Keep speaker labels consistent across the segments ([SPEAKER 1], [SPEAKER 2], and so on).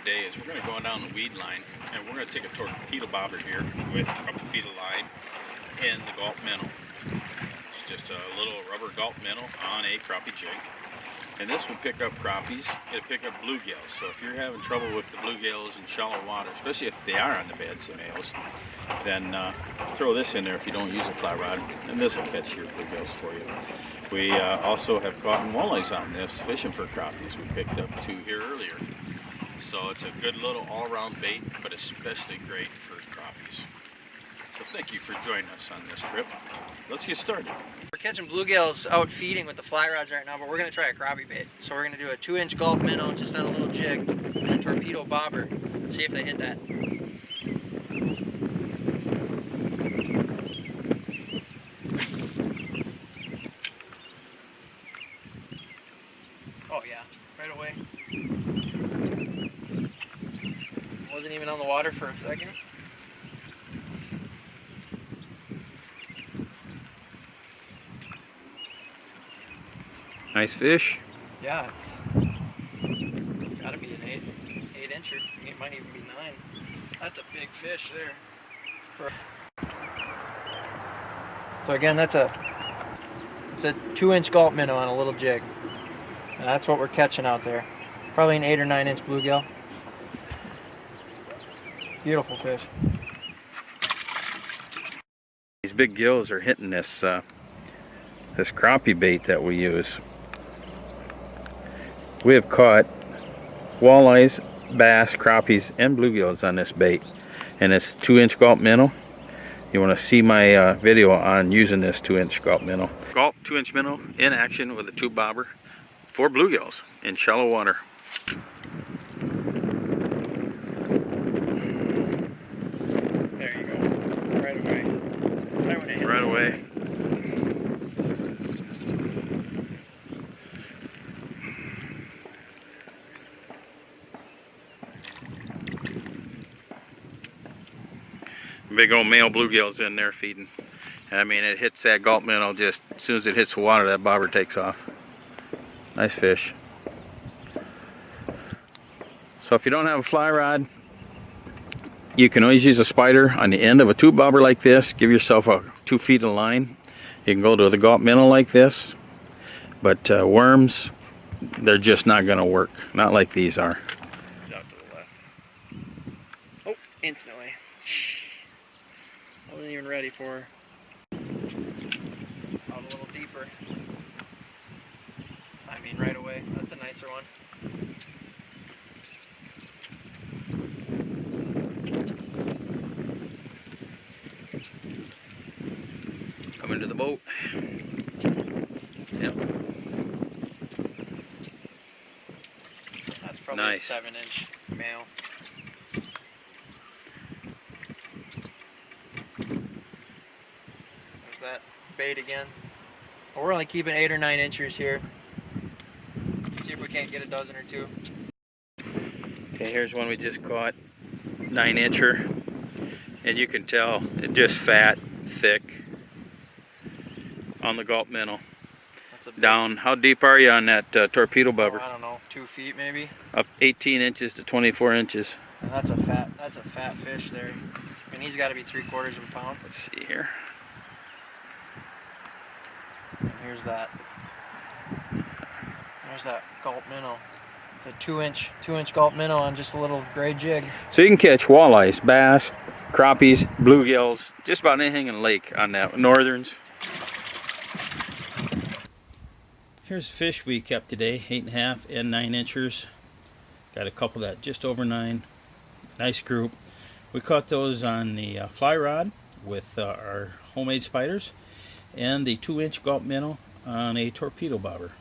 [SPEAKER 1] today is we're going to go down the weed line and we're going to take a torpedo bobber here with a couple feet of line and the Gulp Minnow. It's just a little rubber Gulp Minnow on a crappie jig. And this will pick up crappies, it'll pick up bluegills. So if you're having trouble with the bluegills in shallow water, especially if they are on the beds, the males, then throw this in there if you don't use a fly rod, and this will catch your bluegills for you. We also have caught walleyes on this, fishing for crappies. We picked up 2 here earlier. So it's a good little all-around bait, but especially great for crappies. So thank you for joining us on this trip. Let's get started.
[SPEAKER 2] We're catching bluegills out feeding with the fly rods right now, but we're going to try a crappie bait. So we're going to do a 2-inch Gulp Minnow just on a little jig and a torpedo bobber and see if they hit that. Oh yeah, right away. Wasn't even on the water for a second.
[SPEAKER 1] Nice fish.
[SPEAKER 2] Yeah, it's got to be an 8-incher. It might even be 9. That's a big fish there. So again, it's a 2-inch Gulp Minnow on a little jig. And that's what we're catching out there. Probably an 8 or 9-inch bluegill. Beautiful fish.
[SPEAKER 1] These big gills are hitting this this crappie bait that we use. We have caught walleyes, bass, crappies, and bluegills on this bait, and it's 2-inch Gulp Minnow. You want to see my video on using this 2-inch Gulp Minnow. Gulp 2-inch Minnow in action with a tube bobber for bluegills in shallow water.
[SPEAKER 2] There you go. Right away. Right when it hits.
[SPEAKER 1] Right away. Big old male bluegills in there feeding. And I mean, it hits that Gulp Minnow just as soon as it hits the water, that bobber takes off. Nice fish. So if you don't have a fly rod, you can always use a spider on the end of a tube bobber like this. Give yourself 2 feet of line. You can go to the Gulp Minnow like this. But worms, they're just not going to work. Not like these are.
[SPEAKER 2] Out to the left. Oh, instantly. Wasn't even ready for her. Out a little deeper. I mean, right away. That's a nicer one.
[SPEAKER 1] Come into the boat. Yep.
[SPEAKER 2] That's probably
[SPEAKER 1] nice.
[SPEAKER 2] a 7-inch male. There's that bait again. Well, we're only keeping 8 or 9 inchers here. See if we can't get a dozen or 2.
[SPEAKER 1] Okay, here's one we just caught. 9-incher. And you can tell it's just fat, thick on the Gulp Minnow. Down, how deep are you on that torpedo bobber?
[SPEAKER 2] I don't know, 2 feet maybe.
[SPEAKER 1] Up 18 inches to 24 inches.
[SPEAKER 2] And that's a fat fish there. And he's got to be 3/4 of a pound.
[SPEAKER 1] Let's see here.
[SPEAKER 2] And here's that. There's that Gulp Minnow. It's a 2-inch Gulp Minnow on just a little gray jig.
[SPEAKER 1] So you can catch walleyes, bass, crappies, bluegills, just about anything in the lake on that. Northerns. Here's fish we kept today, 8.5 and 9-inchers. Got a couple that just over 9. Nice group. We caught those on the fly rod with our homemade spiders, and the 2-inch Gulp Minnow on a torpedo bobber,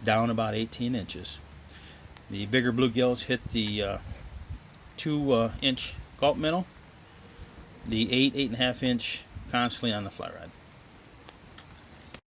[SPEAKER 1] down about 18 inches. The bigger bluegills hit the 2-inch Gulp Minnow, the 8.5 inch constantly on the fly rod.